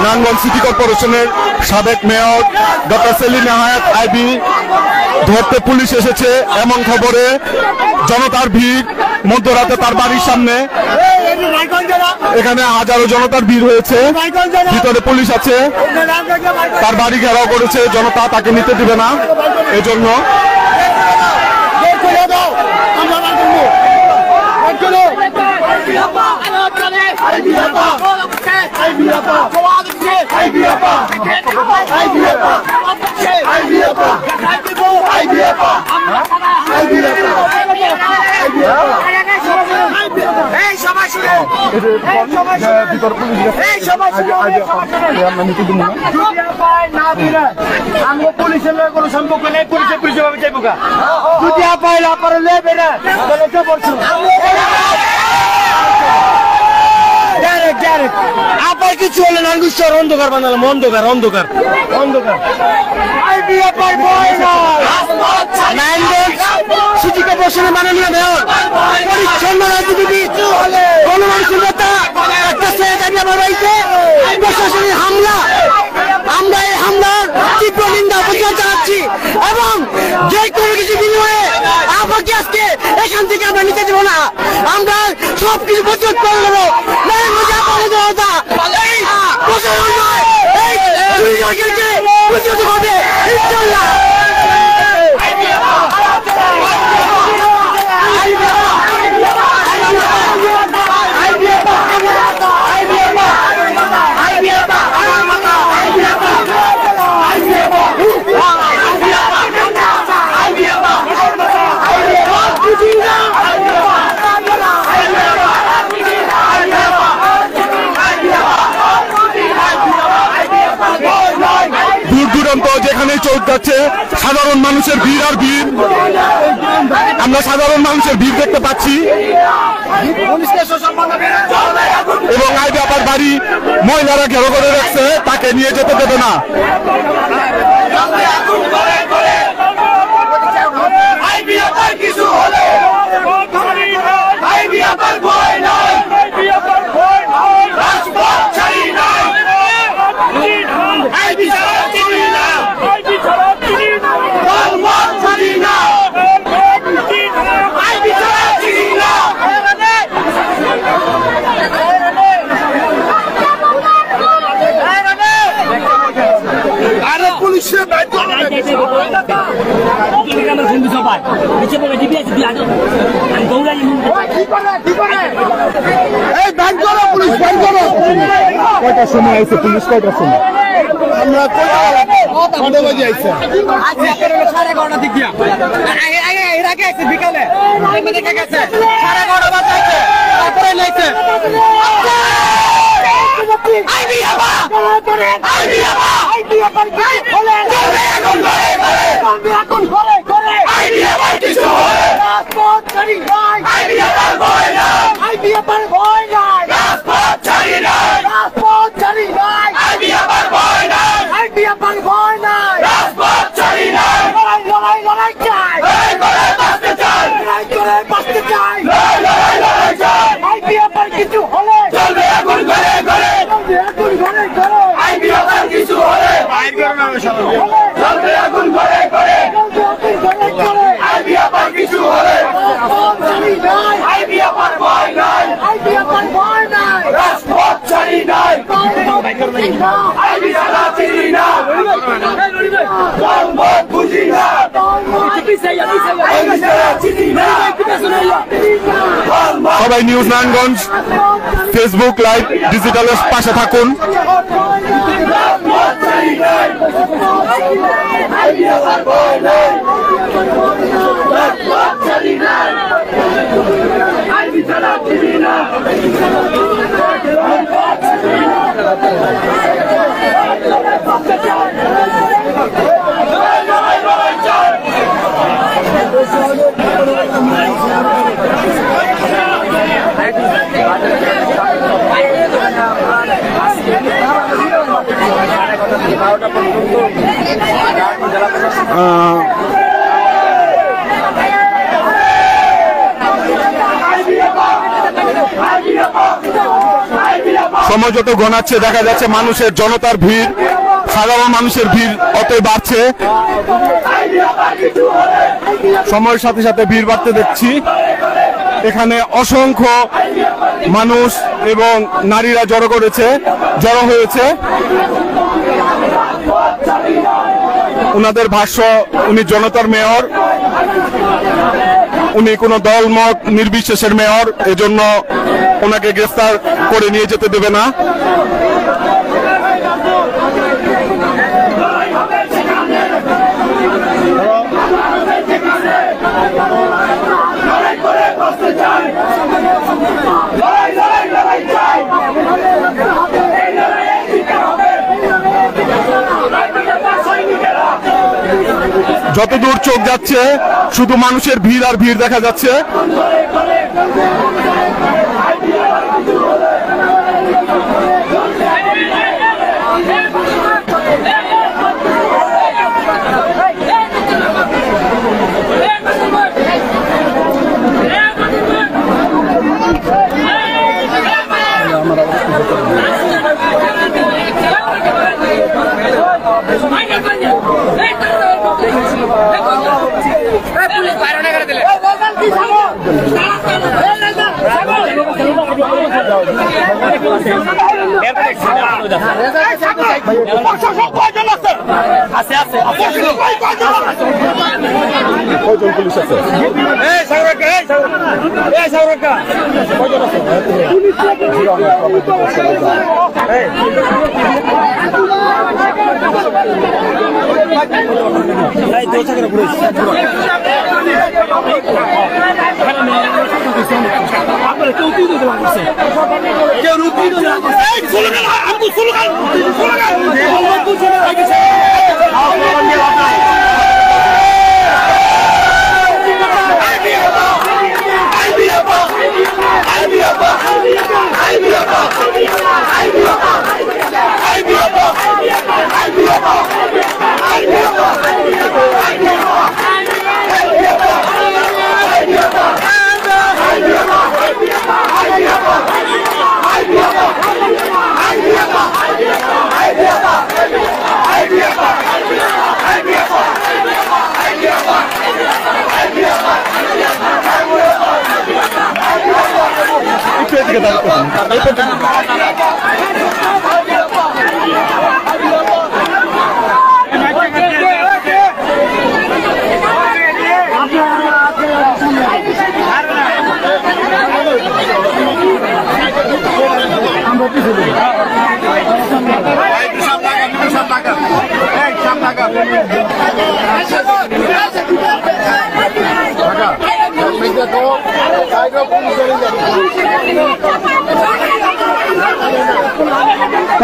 Narayanganj city কর্পোরেশনের সাবেক mayor doctor Selina Hayat IB ধরতে পুলিশ এসেছে এমন খবরে জনতার ভিড় মধ্যরাতে তার বাড়ির সামনে। এখানে হাজারো জনতার ভিড় হয়েছে, ভিতরে পুলিশ আছে, তার বাড়ি ঘেরাও করেছে জনতা, তাকে নিতে দিবে না এজন্য। পুলিশের কোনো সম্পর্ক নেই, পুলিশের পুলিশ ভাবে যাইব গা যদি পাইলা পরে লেবে না আবার কিছু হলে নাঙ্গুশ্বর অন্ধকার বানালাম, অন্ধকার অন্ধকার অন্ধকার। সিটি কর্পোরেশনের মাননীয় মেয়র পরিচ্ছন্ন রাজনীতি গণমানুষের নেতা একটা সেক্রেটারি আমার বাড়িতে প্রশাসনের হামলা, আমরা এই হামলার তীব্র নিন্দা প্রতিবাদ জানাচ্ছি এবং যে কোনো কিছু বিনিময়ে আপনাকে আজকে এখান থেকে আমরা নিতে দেবো না, আমরা সব কিছু প্রতিরোধ করে দেবো। প্রতিরোধ করবে ইনশাআল্লাহ। যেখানে চোখ যাচ্ছে সাধারণ মানুষের ভিড় আর ভিড়, আমরা সাধারণ মানুষের ভিড় দেখতে পাচ্ছি এবং আইবি আপার বাড়ি মহিলারা ঘেরো করে রাখছে, তাকে নিয়ে যেতে দেবে না। কয়টার সময় আছে পুলিশ? কয়টার সময়? আমরা 11 বাজে আইছে, 11:30 দিক দিয়া এর আগে আইছে বিকালে দেখে গেছে 11:30 বাজে আইছে, তারপরে নাইছে আইবি আপা আইবি আপা আইবি আপা বলে এখন করে করে আইবি আপা কিছু হয় রাজপথ ছাড়ি নাই, আইবি আপা ভয় নাই, আইবি আপা ভয় নাই, রাজপথ ছাড়ি নাই, রাজপথ ছাড়ি নাই, আইবি আপা ভয় নাই, আইবি আপা ভয় নাই, রাজপথ ছাড়ি নাই, লড়াই লড়াই লড়াই চাই, লড়াই করে বাঁচতে চাই, লড়াই করে বাঁচতে চাই, লড়াই লড়াই লড়াই চাই, আইবি আপা কিছু হলে চলবে এখন করে করে, চলবে এখন করে করে, আইবি আপা কিছু হলে বাইর করে না চলবে এখন করে করে, চলবে এখন করে করে, আইবি আপা কিছু হলে রাজপথ ছাড়ি নাই, আইবি আপা ভয় নাই, আইবি আপা ভয় নাই, রাজপথ ছাড়ি নাই, আইবি আপা চিনি না, মত বুঝি না, সবাই নিউজ নারায়ণগঞ্জ ফেসবুক লাইভ ডিজিটালের পাশে থাকুন। সময় যত গণাচ্ছে দেখা যাচ্ছে মানুষের জনতার ভিড়, সাধারণ মানুষের ভিড় অতই বাড়ছে। সময়ের সাথে সাথে ভিড় বাড়তে দেখছি। এখানে অসংখ্য মানুষ এবং নারীরা জড়ো হয়েছে। উনাদের ভাষ্য, উনি জনতার মেয়র, উনি কোনো দলমত নির্বিশেষের মেয়র, এজন্য ওনাকে গ্রেফতার করে নিয়ে যেতে দেবে না। যতদূর চোখ যাচ্ছে শুধু মানুষের ভিড় আর ভিড় দেখা যাচ্ছে। কয়জন পুলিশ আছে?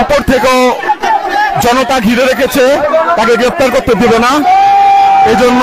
উপর থেকেও জনতা ঘিরে রেখেছে, তাকে গ্রেফতার করতে দেবে না, এজন্য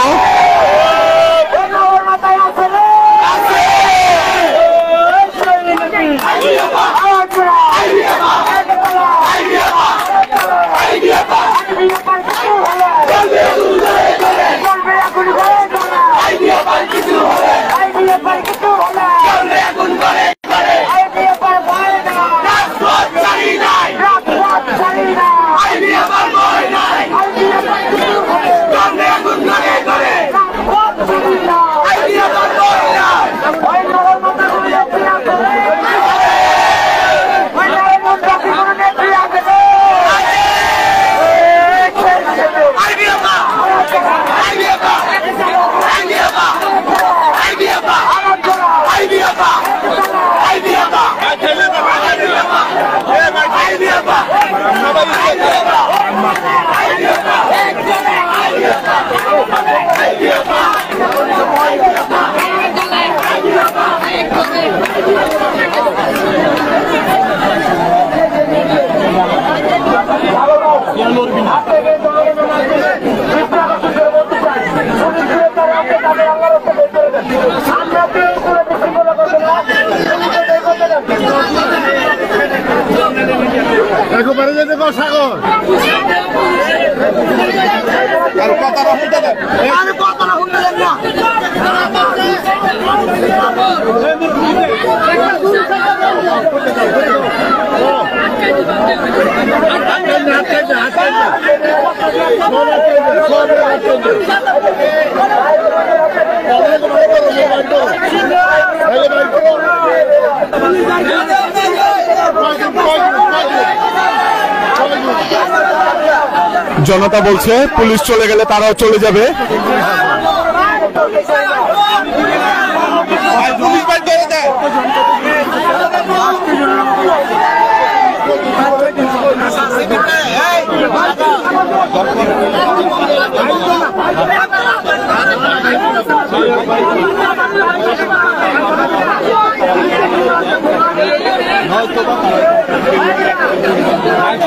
জনতা বলছে পুলিশ চলে গেলে তারাও চলে যাবে।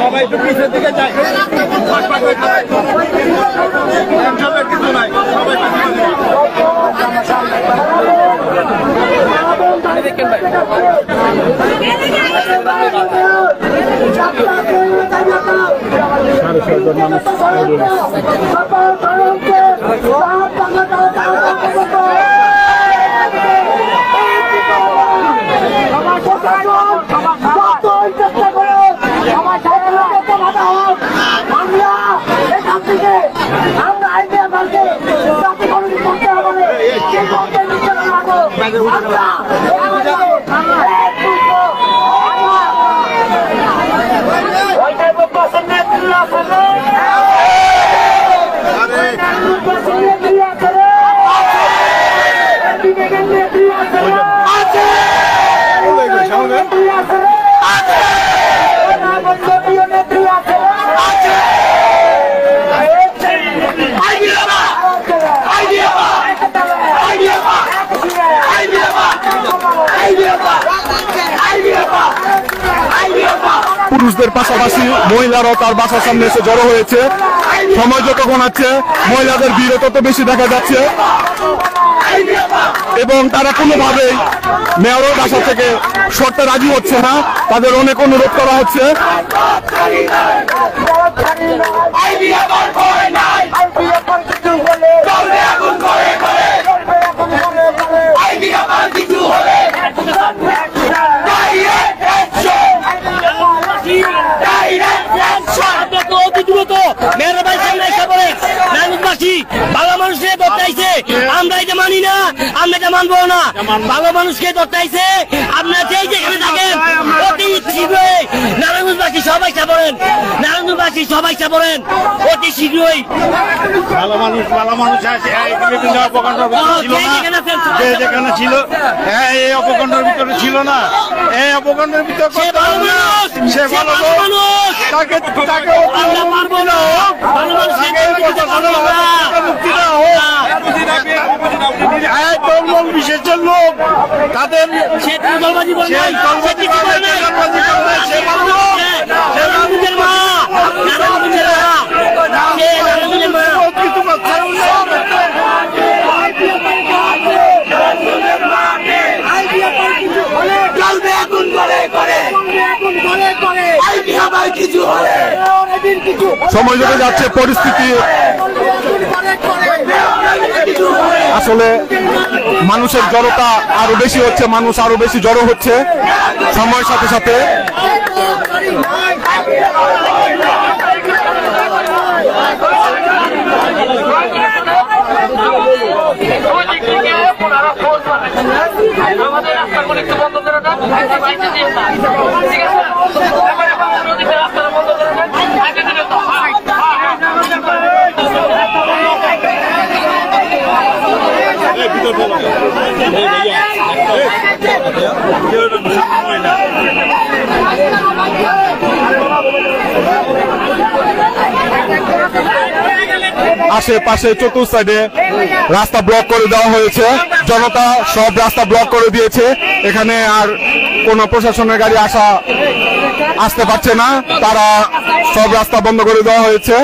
সবাই একটু পিছের দিকে যায়, কিছু নাই, সবাই পুরুষদের পাশাপাশি মহিলারাও তার বাসার সামনে এসে জড়ো হয়েছে। সময় যত গণাচ্ছে মহিলাদের ভিড় তত বেশি দেখা যাচ্ছে এবং তারা কোনোভাবেই মেয়রের বাসা থেকে সরতে রাজি হচ্ছে না। তাদের অনেক অনুরোধ করা হচ্ছে। ভালো মানুষকে দরকাইছে, আমরা এটা মানি না, আমরা এটা মানবো না। ভালো মানুষকে দরকাইছে, আপনার যেই যেখানে থাকেন অতি শীঘ্রই নারায়ণগঞ্জবাসী সবাই চাপড়েন, নারায়ণগঞ্জবাসী সবাই চাপড়েন অতি শীঘ্রই। ভালো মানুষ আছে, বিভিন্ন অপকাণ্ডের যেখানে ছিল, এই অপকাণ্ডের ভিতরে ছিল না, এই অপকাণ্ডের ভিতরে সে ভালো মানুষ, তাকে আমরা মানবো না। ভালো মানুষ বিশেষের লোক তাদের সময় যত যাচ্ছে পরিস্থিতি আসলে মানুষের জড়তা আরো বেশি হচ্ছে, মানুষ আরো বেশি জড়ো হচ্ছে সময়ের সাথে সাথে। আমাদের রাস্তাগুলো একটু বন্ধ করে দেন, ঠিক আছে, রাস্তাটা বন্ধ করে দেন। আশেপাশে চতুর্থ সাইডে রাস্তা ব্লক করে দেওয়া হয়েছে, জনতা সব রাস্তা ব্লক করে দিয়েছে। এখানে আর কোনো প্রশাসনের গাড়ি আসতে পারছে না, তারা সব রাস্তা বন্ধ করে দেওয়া হয়েছে।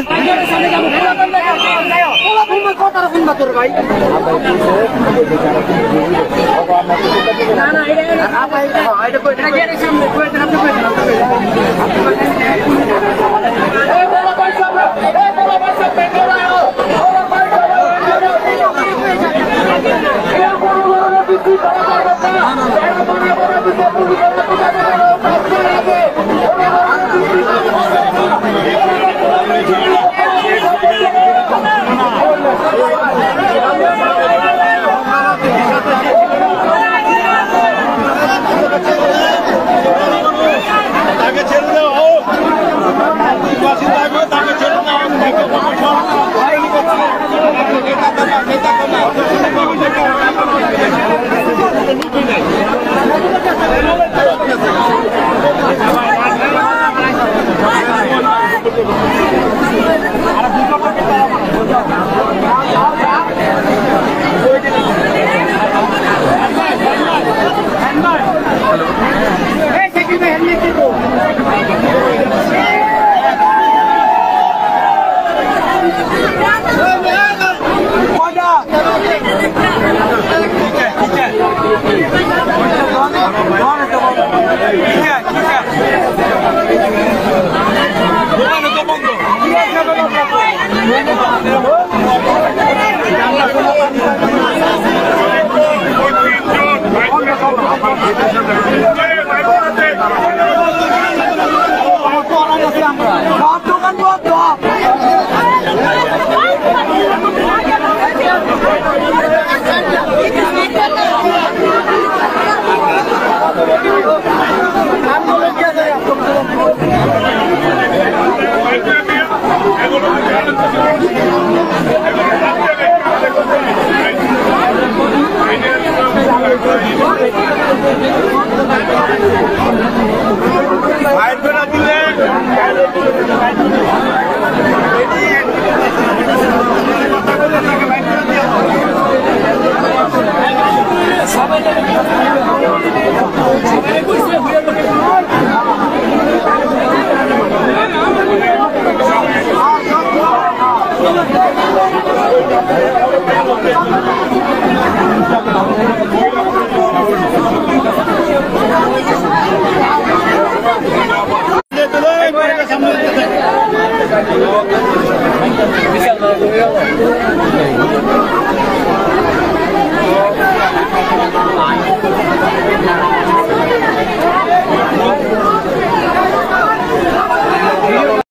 Thank you.